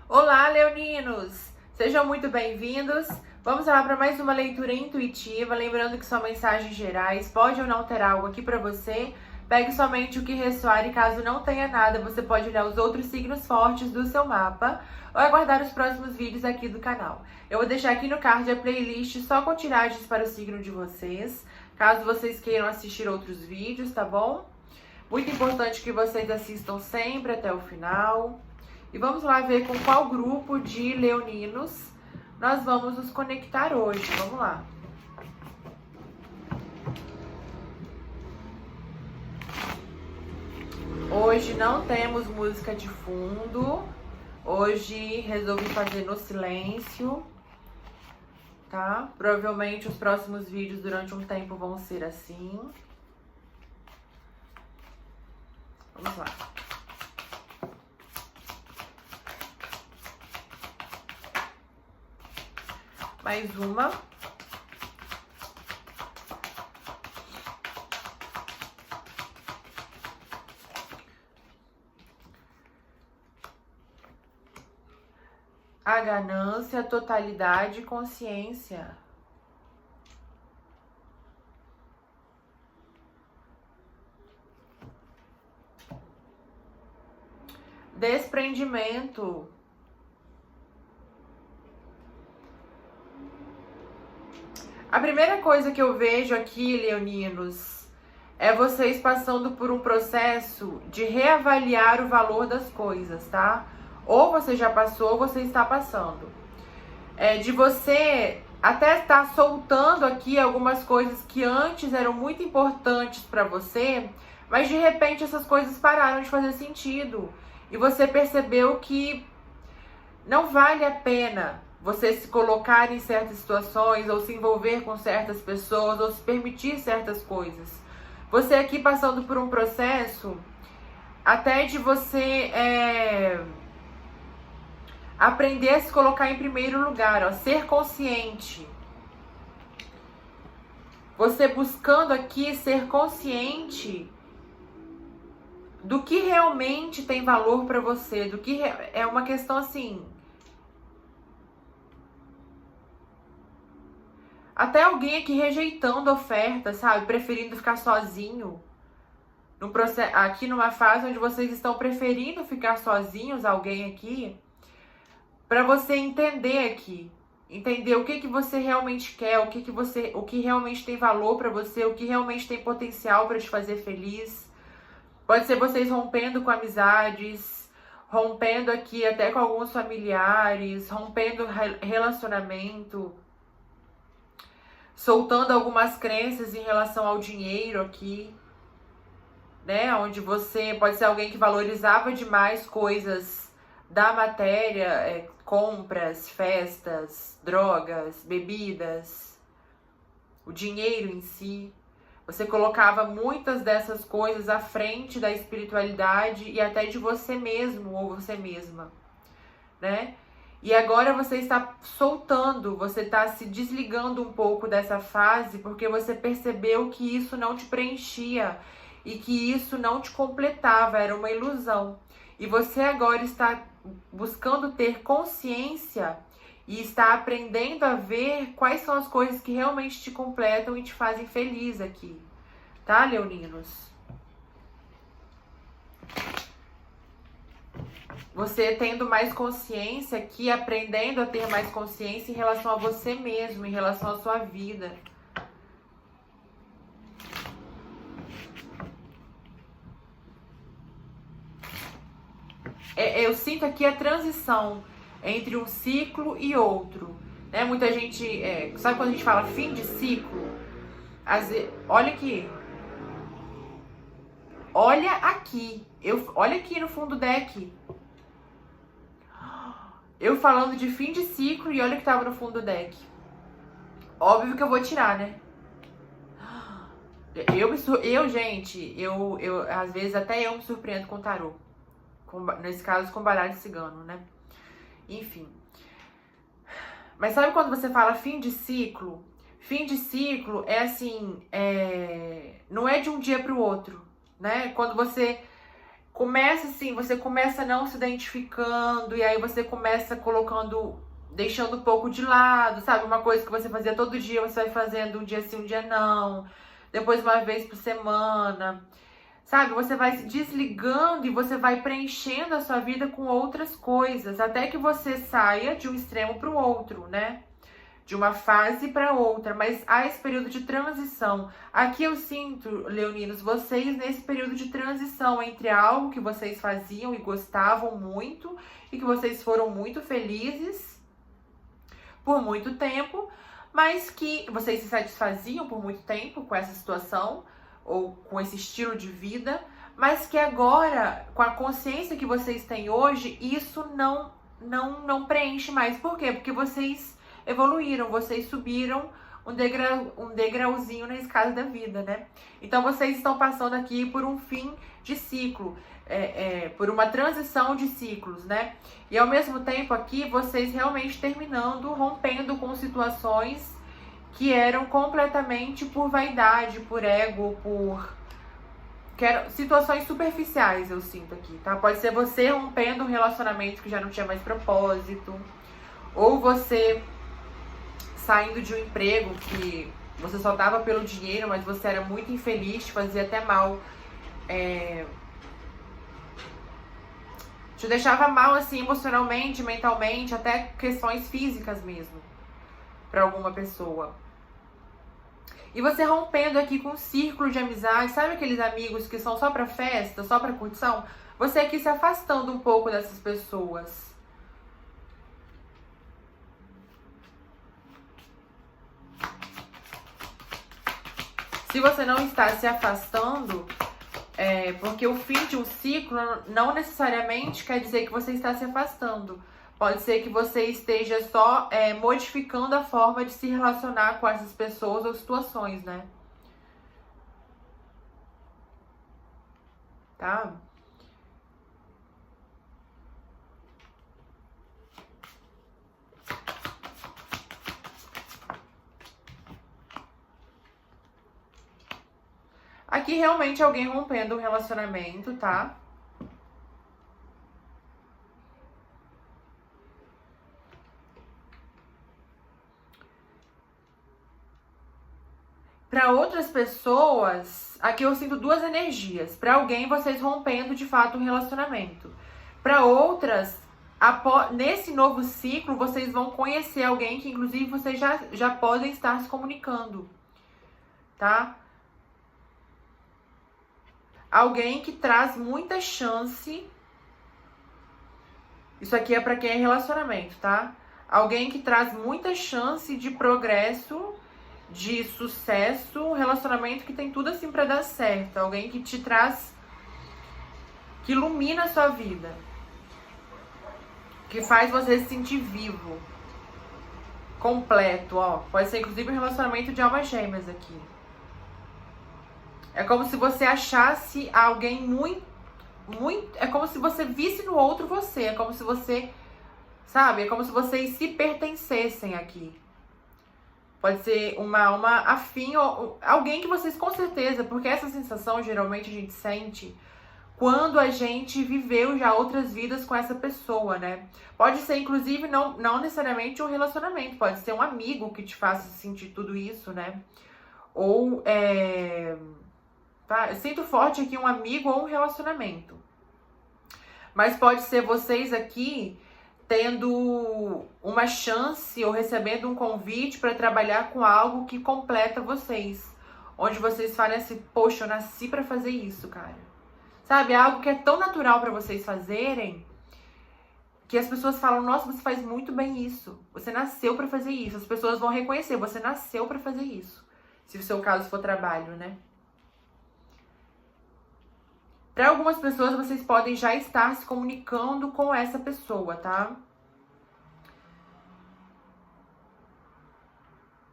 Olá, leoninos! Sejam muito bem-vindos. Vamos lá para mais uma leitura intuitiva. Lembrando que são mensagens gerais, pode ou não ter algo aqui para você. Pegue somente o que ressoar e caso não tenha nada, você pode olhar os outros signos fortes do seu mapa ou aguardar os próximos vídeos aqui do canal. Eu vou deixar aqui no card a playlist só com tiragens para o signo de vocês, caso vocês queiram assistir outros vídeos, tá bom? Muito importante que vocês assistam sempre até o final. E vamos lá ver com qual grupo de leoninos nós vamos nos conectar hoje. Vamos lá. Hoje não temos música de fundo. Hoje resolvi fazer no silêncio, tá? Provavelmente os próximos vídeos durante um tempo vão ser assim. Vamos lá. Mais uma. A ganância, totalidade e consciência. Desprendimento. A primeira coisa que eu vejo aqui, leoninos, é vocês passando por um processo de reavaliar o valor das coisas, tá? Ou você já passou, ou você está passando. De você até estar soltando aqui algumas coisas que antes eram muito importantes para você, mas de repente essas coisas pararam de fazer sentido. E você percebeu que não vale a pena você se colocar em certas situações, ou se envolver com certas pessoas, ou se permitir certas coisas. Você aqui passando por um processo até de você aprender a se colocar em primeiro lugar, ó, ser consciente. Você buscando aqui ser consciente do que realmente tem valor para você, do que é uma questão assim. Até alguém aqui rejeitando oferta, sabe? Preferindo ficar sozinho. Aqui numa fase onde vocês estão preferindo ficar sozinhos, alguém aqui, para você entender aqui. Entender o que você realmente quer, o que realmente tem valor para você, o que realmente tem potencial para te fazer feliz. Pode ser vocês rompendo com amizades, rompendo aqui até com alguns familiares, rompendo relacionamento, soltando algumas crenças em relação ao dinheiro aqui, né? Onde você pode ser alguém que valorizava demais coisas da matéria, compras, festas, drogas, bebidas, o dinheiro em si. Você colocava muitas dessas coisas à frente da espiritualidade e até de você mesmo ou você mesma, né? E agora você está soltando, você está se desligando um pouco dessa fase porque você percebeu que isso não te preenchia e que isso não te completava, era uma ilusão. E você agora está buscando ter consciência e está aprendendo a ver quais são as coisas que realmente te completam e te fazem feliz aqui. Tá, leoninos? Você tendo mais consciência aqui, aprendendo a ter mais consciência em relação a você mesmo, em relação à sua vida. Eu sinto aqui a transição entre um ciclo e outro, né? Muita gente, sabe quando a gente fala fim de ciclo? Olha aqui. Olha aqui. Olha aqui no fundo do deck. Eu falando de fim de ciclo e olha o que tava no fundo do deck. Óbvio que eu vou tirar, né? Gente, às vezes até eu me surpreendo com o tarô. Nesse caso, com baralho cigano, né? Enfim. Mas sabe quando você fala fim de ciclo? Fim de ciclo é assim, não é de um dia pro outro, né? Quando você começa assim, você começa não se identificando, e aí você começa colocando, deixando um pouco de lado, sabe? Uma coisa que você fazia todo dia, você vai fazendo um dia sim, um dia não, depois uma vez por semana, sabe? Você vai se desligando e você vai preenchendo a sua vida com outras coisas, até que você saia de um extremo para o outro, né? De uma fase para outra, mas há esse período de transição. Aqui eu sinto, leoninos, vocês nesse período de transição entre algo que vocês faziam e gostavam muito e que vocês foram muito felizes por muito tempo, mas que vocês se satisfaziam por muito tempo com essa situação ou com esse estilo de vida, mas que agora, com a consciência que vocês têm hoje, isso não preenche mais. Por quê? Porque vocês evoluíram, vocês subiram um degrauzinho na escada da vida, né? Então vocês estão passando aqui por um fim de ciclo, por uma transição de ciclos, né? E ao mesmo tempo aqui vocês realmente terminando, rompendo com situações que eram completamente por vaidade, por ego, que eram situações superficiais, eu sinto aqui, tá? Pode ser você rompendo um relacionamento que já não tinha mais propósito, ou você saindo de um emprego que você só dava pelo dinheiro, mas você era muito infeliz, te fazia até mal. Te deixava mal, assim, emocionalmente, mentalmente, até questões físicas mesmo, pra alguma pessoa. E você rompendo aqui com um círculo de amizade, sabe aqueles amigos que são só pra festa, só pra curtição? Você aqui se afastando um pouco dessas pessoas. Se você não está se afastando, porque o fim de um ciclo não necessariamente quer dizer que você está se afastando. Pode ser que você esteja só modificando a forma de se relacionar com essas pessoas ou situações, né? Tá? Aqui realmente alguém rompendo um relacionamento, tá? Para outras pessoas, aqui eu sinto duas energias. Para alguém, vocês rompendo de fato um relacionamento. Para outras, nesse novo ciclo, vocês vão conhecer alguém que, inclusive, vocês já podem estar se comunicando, tá? Alguém que traz muita chance. Isso aqui é para quem é relacionamento, tá? Alguém que traz muita chance de progresso, de sucesso, um relacionamento que tem tudo assim para dar certo. Alguém que te traz, que ilumina a sua vida, que faz você se sentir vivo, completo, ó. Pode ser inclusive um relacionamento de almas gêmeas aqui. É como se você achasse alguém muito, é como se você visse no outro você, é como se você, sabe, é como se vocês se pertencessem aqui. Pode ser uma afim, ou alguém que vocês com certeza, porque essa sensação geralmente a gente sente quando a gente viveu já outras vidas com essa pessoa, né? Pode ser, inclusive, não necessariamente um relacionamento, pode ser um amigo que te faça sentir tudo isso, né? Ou, tá? Eu sinto forte aqui um amigo ou um relacionamento. Mas pode ser vocês aqui tendo uma chance ou recebendo um convite para trabalhar com algo que completa vocês. Onde vocês falam assim, poxa, eu nasci para fazer isso, cara. Sabe, algo que é tão natural para vocês fazerem, que as pessoas falam, nossa, você faz muito bem isso. Você nasceu para fazer isso. As pessoas vão reconhecer, você nasceu para fazer isso. Se o seu caso for trabalho, né? Para algumas pessoas, vocês podem já estar se comunicando com essa pessoa, tá?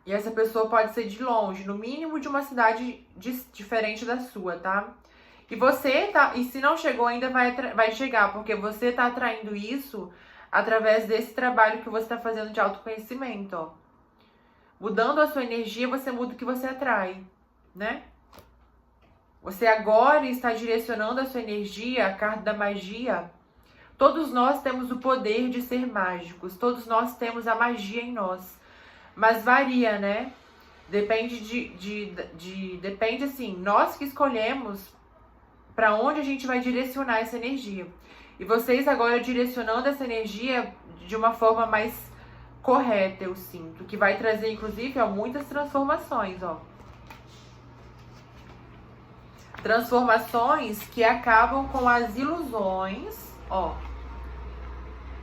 E essa pessoa pode ser de longe, no mínimo de uma cidade diferente da sua, tá? E você tá, e se não chegou ainda, vai chegar, porque você tá atraindo isso através desse trabalho que você tá fazendo de autoconhecimento, ó. Mudando a sua energia, você muda o que você atrai, né? Você agora está direcionando a sua energia, a carta da magia. Todos nós temos o poder de ser mágicos, todos nós temos a magia em nós. Mas varia, né? Depende depende assim, nós que escolhemos para onde a gente vai direcionar essa energia. E vocês agora direcionando essa energia de uma forma mais correta, eu sinto, que vai trazer inclusive muitas transformações, ó. Transformações que acabam com as ilusões, ó.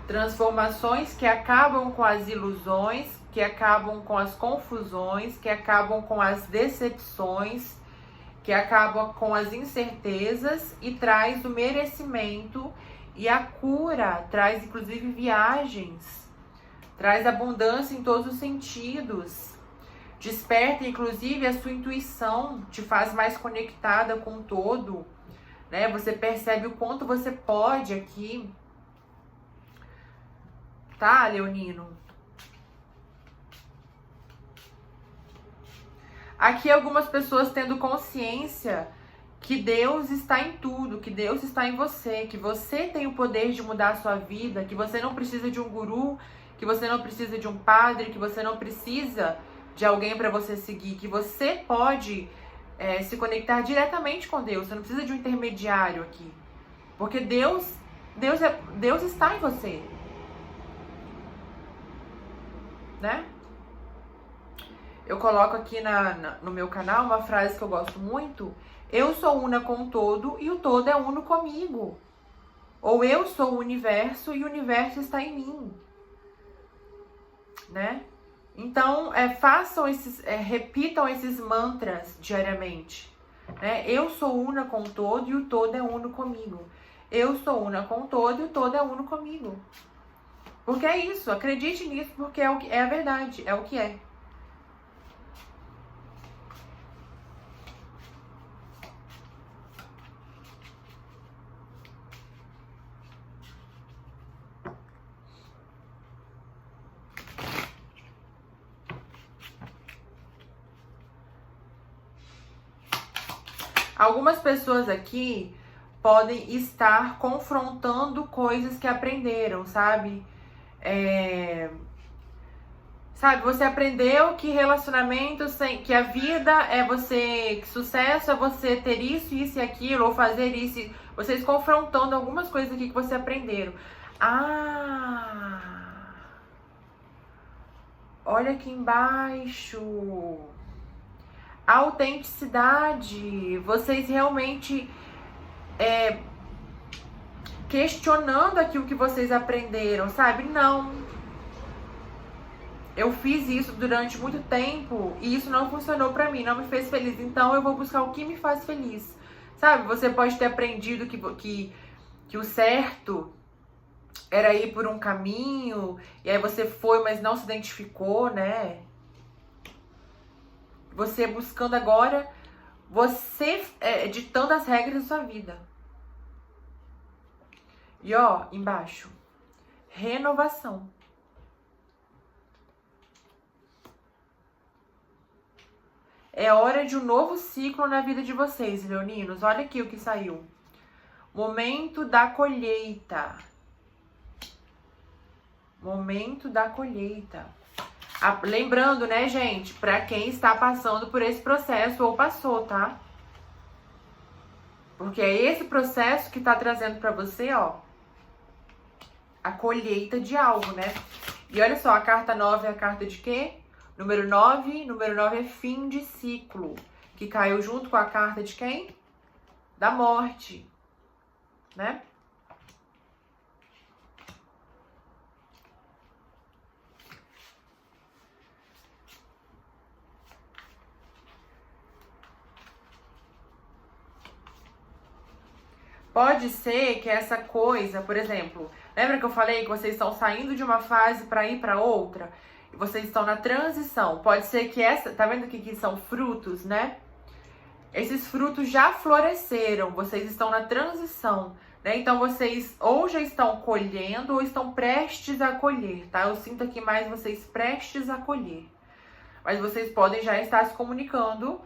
Transformações que acabam com as ilusões, que acabam com as confusões, que acabam com as decepções, que acabam com as incertezas e traz o merecimento e a cura, traz inclusive viagens, traz abundância em todos os sentidos. Desperta, inclusive, a sua intuição, te faz mais conectada com o todo, né? Você percebe o quanto você pode aqui. Tá, Leonino? Aqui algumas pessoas tendo consciência que Deus está em tudo, que Deus está em você, que você tem o poder de mudar a sua vida, que você não precisa de um guru, que você não precisa de um padre, que você não precisa de alguém para você seguir, que você pode se conectar diretamente com Deus, você não precisa de um intermediário aqui, porque Deus está em você, né? Eu coloco aqui no meu canal uma frase que eu gosto muito: eu sou una com o todo e o todo é uno comigo. Ou eu sou o universo e o universo está em mim, né? Então, repitam esses mantras diariamente, né? Eu sou una com o todo e o todo é uno comigo. Eu sou una com o todo e o todo é uno comigo. Porque é isso, acredite nisso, porque é a verdade, é o que é. Algumas pessoas aqui podem estar confrontando coisas que aprenderam, sabe? Sabe, você aprendeu que relacionamento, que a vida é você, que sucesso é você ter isso, isso e aquilo, ou fazer isso. Vocês confrontando algumas coisas aqui que você aprenderam. Olha aqui embaixo. Autenticidade, vocês realmente questionando aquilo que vocês aprenderam, sabe? Não, eu fiz isso durante muito tempo e isso não funcionou pra mim, não me fez feliz, então eu vou buscar o que me faz feliz, sabe? Você pode ter aprendido que o certo era ir por um caminho e aí você foi, mas não se identificou, né? Você buscando agora, você ditando as regras da sua vida. E ó, embaixo, renovação. É hora de um novo ciclo na vida de vocês, leoninos. Olha aqui o que saiu. Momento da colheita. Momento da colheita. Lembrando, né, gente, pra quem está passando por esse processo ou passou, tá? Porque é esse processo que tá trazendo pra você, ó, a colheita de algo, né? E olha só, a carta 9 é a carta de quê? Número 9 é fim de ciclo, que caiu junto com a carta de quem? Da morte, né? Pode ser que essa coisa, por exemplo, lembra que eu falei que vocês estão saindo de uma fase para ir para outra? E vocês estão na transição. Pode ser que tá vendo que são frutos, né? Esses frutos já floresceram, vocês estão na transição, né? Então vocês ou já estão colhendo ou estão prestes a colher, tá? Eu sinto aqui mais vocês prestes a colher. Mas vocês podem já estar se comunicando,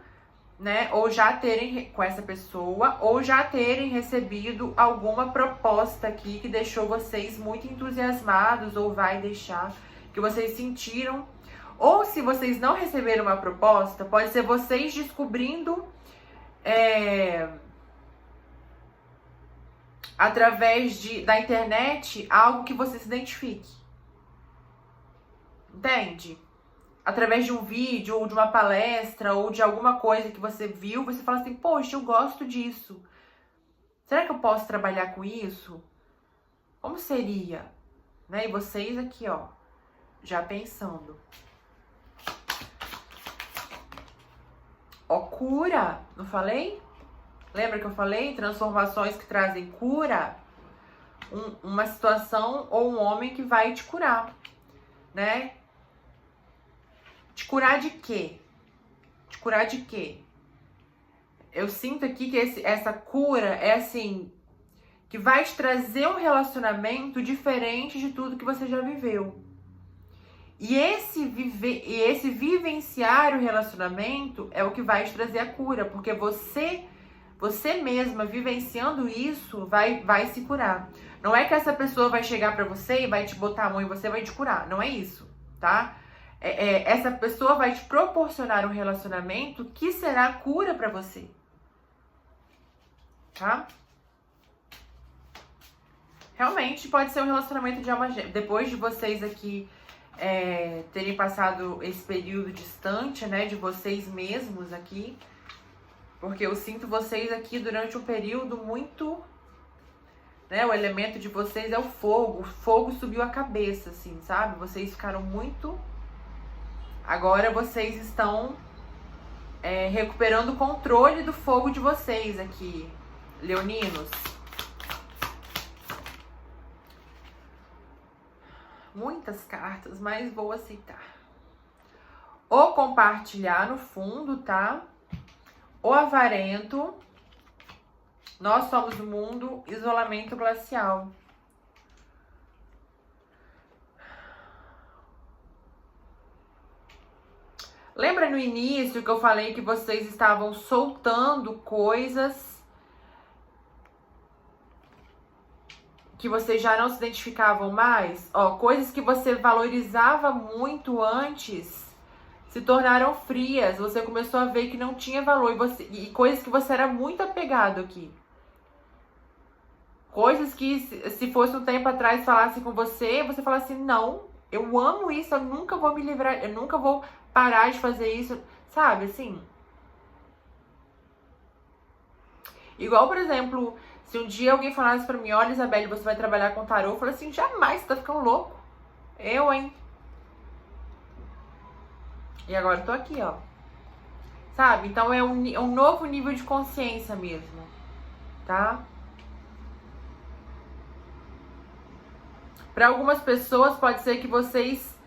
né? Ou já terem com essa pessoa, ou já terem recebido alguma proposta aqui que deixou vocês muito entusiasmados, ou vai deixar, que vocês sentiram. Ou se vocês não receberam uma proposta, pode ser vocês descobrindo através da internet algo que você se identifique. Entende? Através de um vídeo, ou de uma palestra, ou de alguma coisa que você viu, você fala assim, poxa, eu gosto disso. Será que eu posso trabalhar com isso? Como seria? Né? E vocês aqui, ó, já pensando. Ó, cura, não falei? Lembra que eu falei? Transformações que trazem cura. Uma situação ou um homem que vai te curar, né? Te curar de quê? Te curar de quê? Eu sinto aqui que essa cura é assim, que vai te trazer um relacionamento diferente de tudo que você já viveu. E esse vivenciar o relacionamento é o que vai te trazer a cura, porque você mesma vivenciando isso vai se curar. Não é que essa pessoa vai chegar pra você e vai te botar a mão e você vai te curar, não é isso, tá? Essa pessoa vai te proporcionar um relacionamento que será cura pra você, tá? Realmente pode ser um relacionamento de alma gêmea. Depois de vocês aqui terem passado esse período distante, né, de vocês mesmos aqui, porque eu sinto vocês aqui durante um período muito, né, o elemento de vocês é o fogo subiu a cabeça, assim, sabe? Vocês ficaram muito, agora vocês estão recuperando o controle do fogo de vocês aqui, leoninos. Muitas cartas, mas vou aceitar. O compartilhar no fundo, tá? O avarento. Nós somos o mundo, isolamento glacial. Lembra no início que eu falei que vocês estavam soltando coisas que vocês já não se identificavam mais? Ó, coisas que você valorizava muito antes se tornaram frias. Você começou a ver que não tinha valor. E coisas que você era muito apegado aqui. Coisas que se fosse um tempo atrás falasse com você, você fala assim, não, eu amo isso, eu nunca vou me livrar, eu nunca vou parar de fazer isso. Sabe, assim? Igual, por exemplo, se um dia alguém falasse pra mim, olha, Isabelle, você vai trabalhar com tarô, eu falo assim, jamais, você tá ficando louco. Eu, hein? E agora eu tô aqui, ó. Sabe? Então é um novo nível de consciência mesmo, tá? Para algumas pessoas pode ser que vocês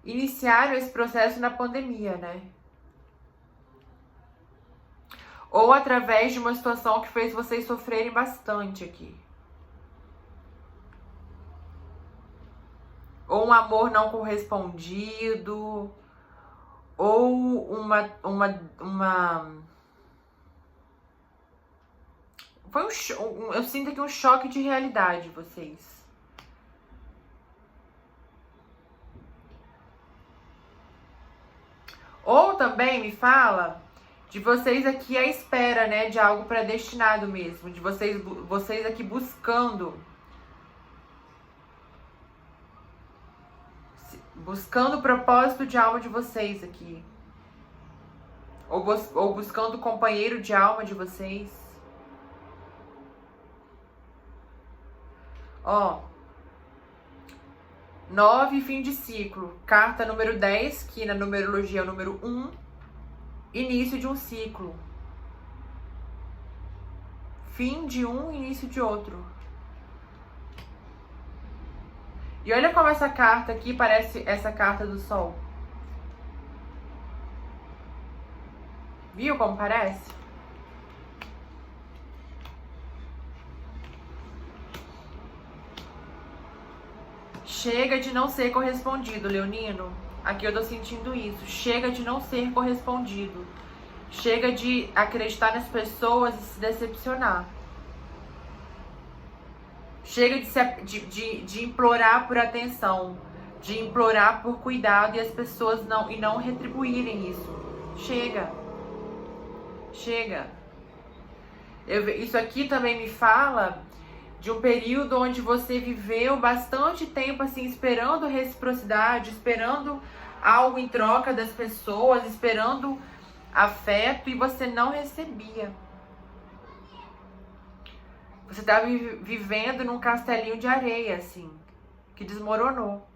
iniciaram esse processo na pandemia, né? Ou através de uma situação que fez vocês sofrerem bastante aqui. Ou um amor não correspondido, ou foi eu sinto aqui um choque de realidade, vocês. Ou também me fala de vocês aqui à espera, né, de algo predestinado mesmo, de vocês aqui buscando o propósito de alma de vocês aqui. Ou buscando o companheiro de alma de vocês. Ó. 9, fim de ciclo. Carta número 10, que na numerologia é o número 1. Início de um ciclo. Fim de um, início de outro. E olha como essa carta aqui parece essa carta do Sol. Viu como parece? Chega de não ser correspondido, leonino. Aqui eu tô sentindo isso. Chega de não ser correspondido. Chega de acreditar nas pessoas e se decepcionar. Chega de implorar por atenção, de implorar por cuidado e as pessoas não retribuírem isso. Chega. Chega. Isso aqui também me fala de um período onde você viveu bastante tempo assim, esperando reciprocidade, esperando algo em troca das pessoas, esperando afeto e você não recebia. Você estava vivendo num castelinho de areia, assim, que desmoronou.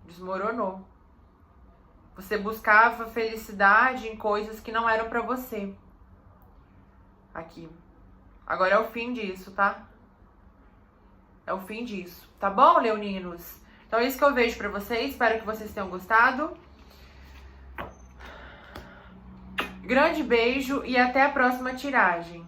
Desmoronou. Você buscava felicidade em coisas que não eram pra você. Aqui. Agora é o fim disso, tá? É o fim disso. Tá bom, leoninos? Então é isso que eu vejo pra vocês. Espero que vocês tenham gostado. Grande beijo e até a próxima tiragem.